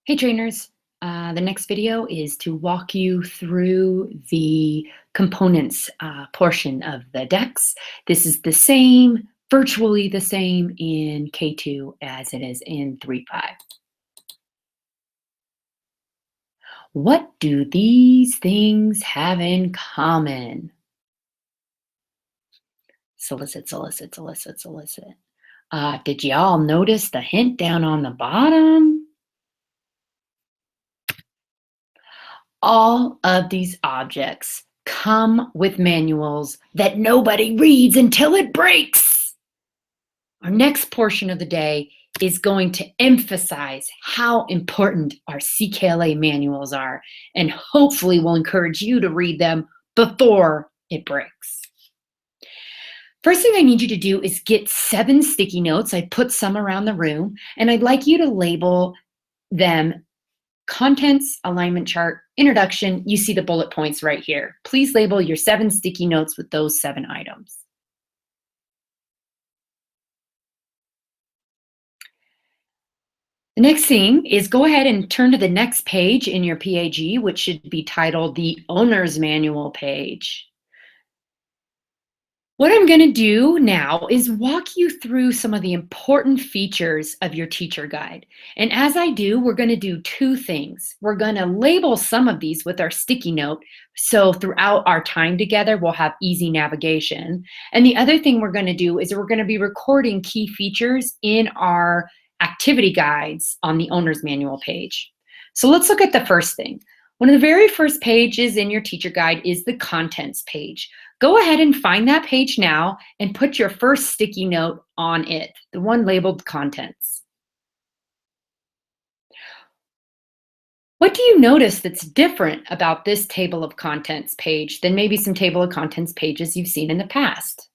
Hey trainers, the next video is to walk you through the components portion of the DEX. This is the same, virtually the same in K2 as it is in 3.5. What do these things have in common? Solicit, solicit, solicit, solicit. Did y'all notice the hint down on the bottom? All of these objects come with manuals that nobody reads until it breaks. Our next portion of the day is going to emphasize how important our CKLA manuals are, and hopefully will encourage you to read them before it breaks. First thing I need you to do is get 7 sticky notes. I put some around the room, and I'd like you to label them contents, alignment chart, introduction. You see the bullet points right here. Please label your 7 sticky notes with those 7 items. The next thing is go ahead and turn to the next page in your PAG, which should be titled the Owner's Manual page. What I'm going to do now is walk you through some of the important features of your teacher guide. And as I do, we're going to do 2 things. We're going to label some of these with our sticky note, so throughout our time together, we'll have easy navigation. And the other thing we're going to do is we're going to be recording key features in our activity guides on the Owner's Manual page. So let's look at the first thing. One of the very first pages in your teacher guide is the contents page. Go ahead and find that page now and put your first sticky note on it, the one labeled contents. What do you notice that's different about this table of contents page than maybe some table of contents pages you've seen in the past?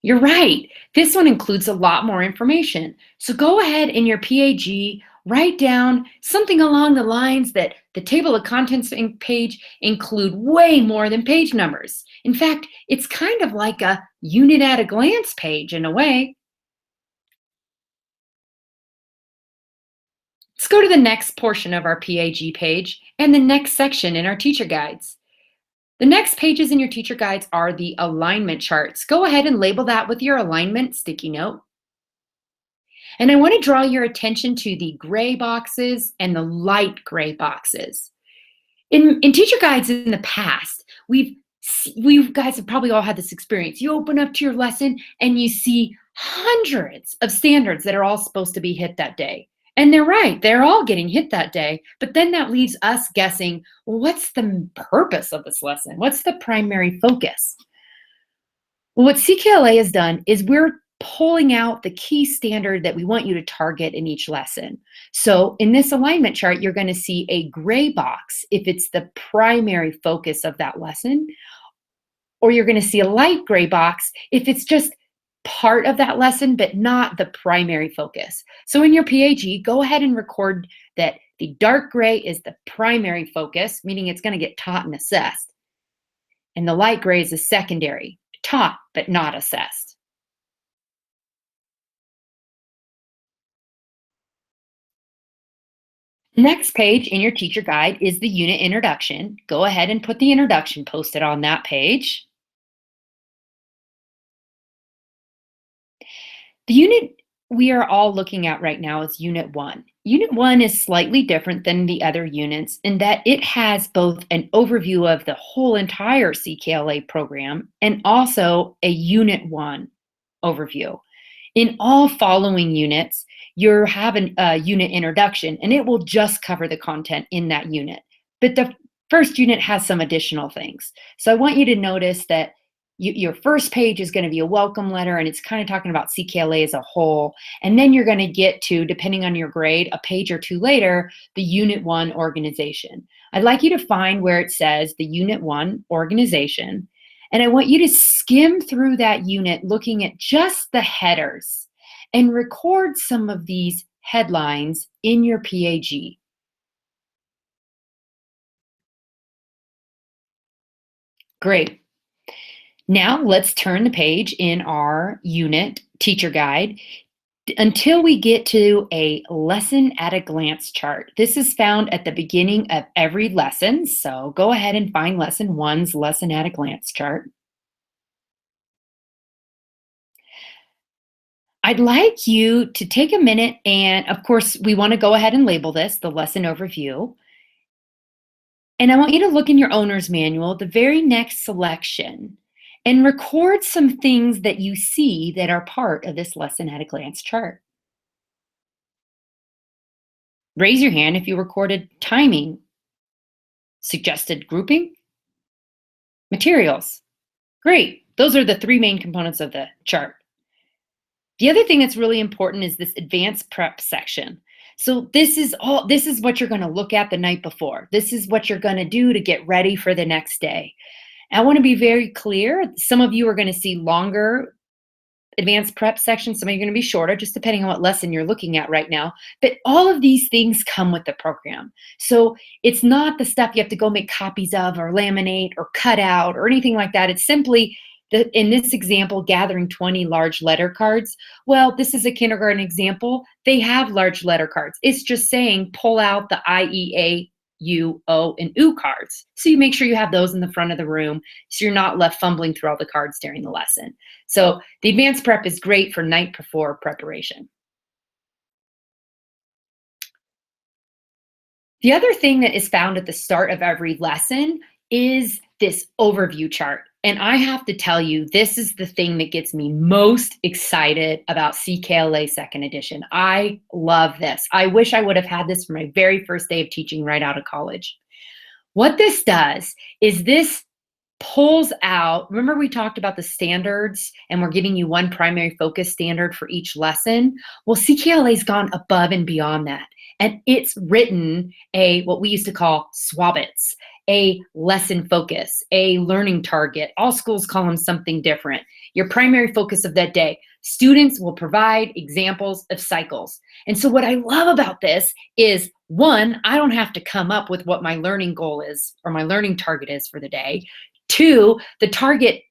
You're right. This one includes a lot more information. So go ahead in your PAG, write down something along the lines that the table of contents page include way more than page numbers. In fact, it's kind of like a unit at a glance page in a way. Let's go to the next portion of our PAG page and the next section in our teacher guides. The next pages in your teacher guides are the alignment charts. Go ahead and label that with your alignment sticky note. And I want to draw your attention to the gray boxes and the light gray boxes. In teacher guides in the past, we guys have probably all had this experience. You open up to your lesson and you see hundreds of standards that are all supposed to be hit that day. And they're right, they're all getting hit that day. But then that leaves us guessing, well, what's the purpose of this lesson? What's the primary focus? Well, what CKLA has done is we're pulling out the key standard that we want you to target in each lesson. So in this alignment chart, you're going to see a gray box if it's the primary focus of that lesson, or you're going to see a light gray box if it's just part of that lesson, but not the primary focus. So in your PAG, go ahead and record that the dark gray is the primary focus, meaning it's going to get taught and assessed. And the light gray is a secondary, taught but not assessed. Next page in your teacher guide is the unit introduction. Go ahead and put the introduction posted on that page. The unit we are all looking at right now is Unit 1. Unit 1 is slightly different than the other units in that it has both an overview of the whole entire CKLA program and also a Unit 1 overview. In all following units, you're having a unit introduction, and it will just cover the content in that unit. But the first unit has some additional things. So I want you to notice that your first page is going to be a welcome letter, and it's kind of talking about CKLA as a whole. And then you're going to get to, depending on your grade, a page or 2 later, the Unit 1 organization. I'd like you to find where it says the Unit 1 organization, and I want you to skim through that unit looking at just the headers and record some of these headlines in your PAG. Great. Now let's turn the page in our unit teacher guide until we get to a lesson at a glance chart. This is found at the beginning of every lesson. So go ahead and find lesson one's lesson at a glance chart. I'd like you to take a minute and, of course, we want to go ahead and label this the lesson overview. And I want you to look in your owner's manual, the very next selection, and record some things that you see that are part of this lesson at a glance chart. Raise your hand if you recorded timing, suggested grouping, materials. Great. Those are the three main components of the chart. The other thing that's really important is this advanced prep section. So this is what you're going to look at the night before. This is what you're going to do to get ready for the next day. And I want to be very clear. Some of you are going to see longer advanced prep sections. Some of you are going to be shorter, just depending on what lesson you're looking at right now. But all of these things come with the program. So it's not the stuff you have to go make copies of or laminate or cut out or anything like that. It's simply, in this example, gathering 20 large letter cards. Well, this is a kindergarten example. They have large letter cards. It's just saying pull out the I, E, A, U, O, and U cards. So you make sure you have those in the front of the room so you're not left fumbling through all the cards during the lesson. So the advanced prep is great for night before preparation. The other thing that is found at the start of every lesson is this overview chart. And I have to tell you, this is the thing that gets me most excited about CKLA second edition. I love this. I wish I would have had this for my very first day of teaching right out of college. What this does is this pulls out, remember we talked about the standards and we're giving you one primary focus standard for each lesson? Well, CKLA's gone above and beyond that. And it's written what we used to call SWABITs, a lesson focus, a learning target. All schools call them something different. Your primary focus of that day. Students will provide examples of cycles. And so what I love about this is, one, I don't have to come up with what my learning goal is or my learning target is for the day. Two, the target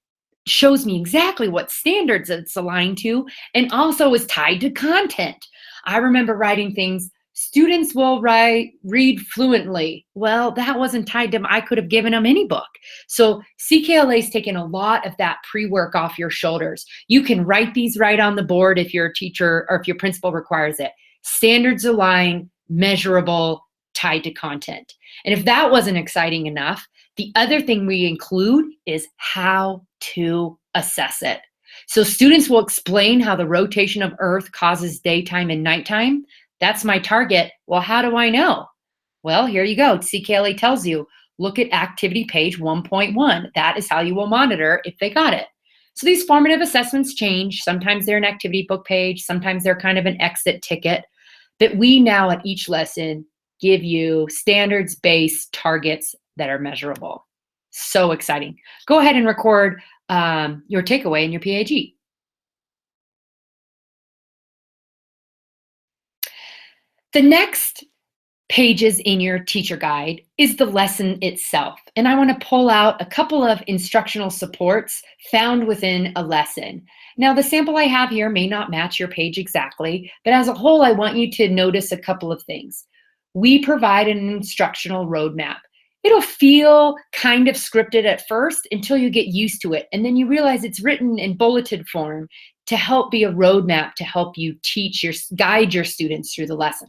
shows me exactly what standards it's aligned to and also is tied to content. I remember writing things, students will read fluently. Well, that wasn't tied to them. I could have given them any book. So CKLA's taken a lot of that pre-work off your shoulders. You can write these right on the board if your teacher or if your principal requires it. Standards aligned, measurable, tied to content. And if that wasn't exciting enough, the other thing we include is how to assess it. So students will explain how the rotation of Earth causes daytime and nighttime. That's my target. Well, how do I know? Well, here you go. CKLA tells you, look at activity page 1.1. That is how you will monitor if they got it. So these formative assessments change. Sometimes they're an activity book page. Sometimes they're kind of an exit ticket. But we now at each lesson give you standards-based targets that are measurable. So exciting. Go ahead and record your takeaway in your PAG. The next pages in your teacher guide is the lesson itself. And I want to pull out a couple of instructional supports found within a lesson. Now, the sample I have here may not match your page exactly, but as a whole, I want you to notice a couple of things. We provide an instructional roadmap. It'll feel kind of scripted at first until you get used to it. And then you realize it's written in bulleted form to help be a roadmap to help you guide your students through the lesson.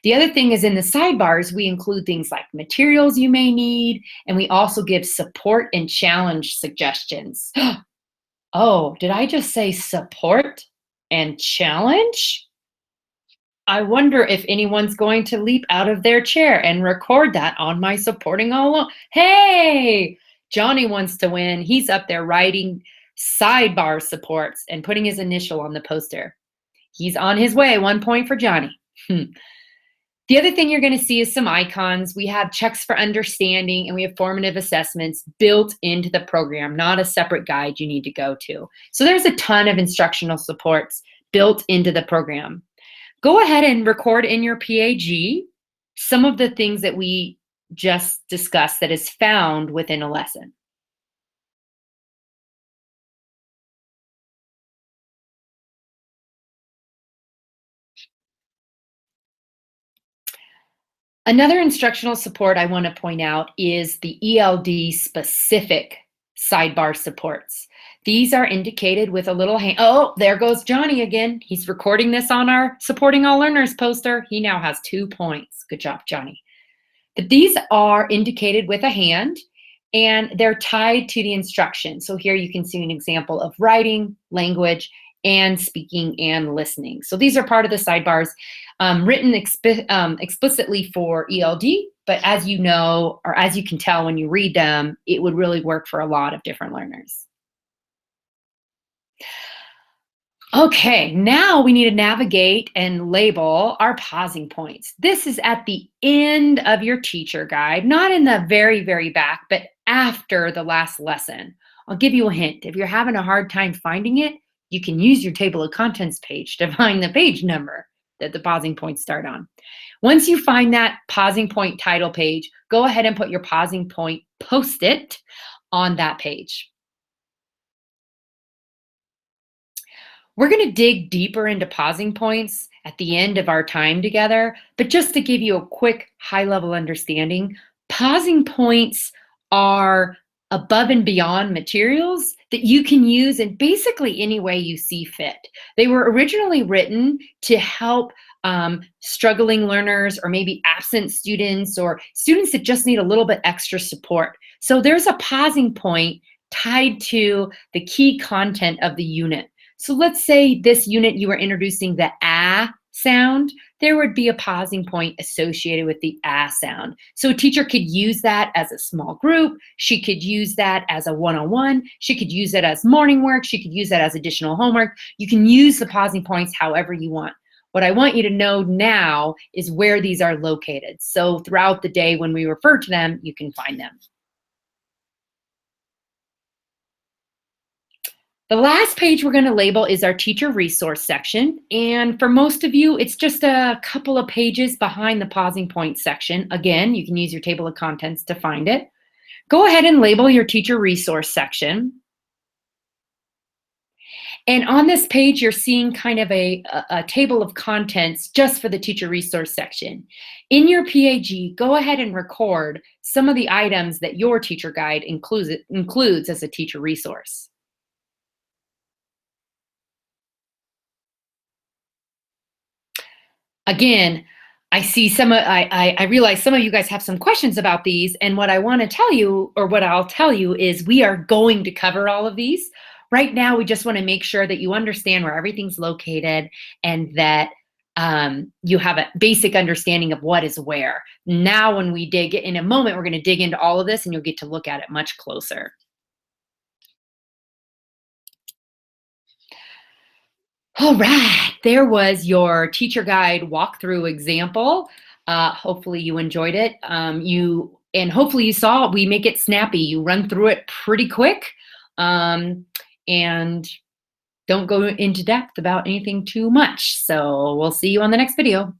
The other thing is in the sidebars, we include things like materials you may need, and we also give support and challenge suggestions. Oh, did I just say support and challenge? I wonder if anyone's going to leap out of their chair and record that on my supporting all along. Hey, Johnny wants to win. He's up there writing sidebar supports and putting his initial on the poster. He's on his way. 1 point for Johnny. The other thing you're going to see is some icons. We have checks for understanding and we have formative assessments built into the program, not a separate guide you need to go to. So there's a ton of instructional supports built into the program. Go ahead and record in your PAG some of the things that we just discussed that is found within a lesson. Another instructional support I want to point out is the ELD specific sidebar supports. These are indicated with a little hand. Oh, there goes Johnny again. He's recording this on our Supporting All Learners poster. He now has 2 points. Good job, Johnny. But these are indicated with a hand and they're tied to the instruction. So here you can see an example of writing, language, and speaking and listening. So these are part of the sidebars written explicitly for ELD, but as you know, or as you can tell when you read them, it would really work for a lot of different learners. Okay, now we need to navigate and label our pausing points. This is at the end of your teacher guide, not in the very, very back, but after the last lesson. I'll give you a hint. If you're having a hard time finding it, you can use your table of contents page to find the page number that the pausing points start on. Once you find that pausing point title page, go ahead and put your pausing point post-it on that page. We're going to dig deeper into pausing points at the end of our time together, but just to give you a quick high-level understanding, pausing points are above and beyond materials that you can use in basically any way you see fit. They were originally written to help struggling learners or maybe absent students or students that just need a little bit extra support. So there's a pausing point tied to the key content of the unit. So let's say this unit you were introducing the ah sound, there would be a pausing point associated with the ah sound. So a teacher could use that as a small group. She could use that as a one-on-one. She could use it as morning work. She could use that as additional homework. You can use the pausing points however you want. What I want you to know now is where these are located. So throughout the day when we refer to them, you can find them. The last page we're going to label is our teacher resource section. And for most of you, it's just a couple of pages behind the pausing point section. Again, you can use your table of contents to find it. Go ahead and label your teacher resource section. And on this page, you're seeing kind of a table of contents just for the teacher resource section. In your PAG, go ahead and record some of the items that your teacher guide includes as a teacher resource. Again, I realize some of you guys have some questions about these, and what I want to tell you, or what I'll tell you, is we are going to cover all of these. Right now, we just want to make sure that you understand where everything's located and that you have a basic understanding of what is where. Now, when we dig in a moment, we're going to dig into all of this and you'll get to look at it much closer. All right, there was your teacher guide walkthrough example. Hopefully you enjoyed it. And hopefully you saw we make it snappy. You run through it pretty quick and don't go into depth about anything too much. So we'll see you on the next video.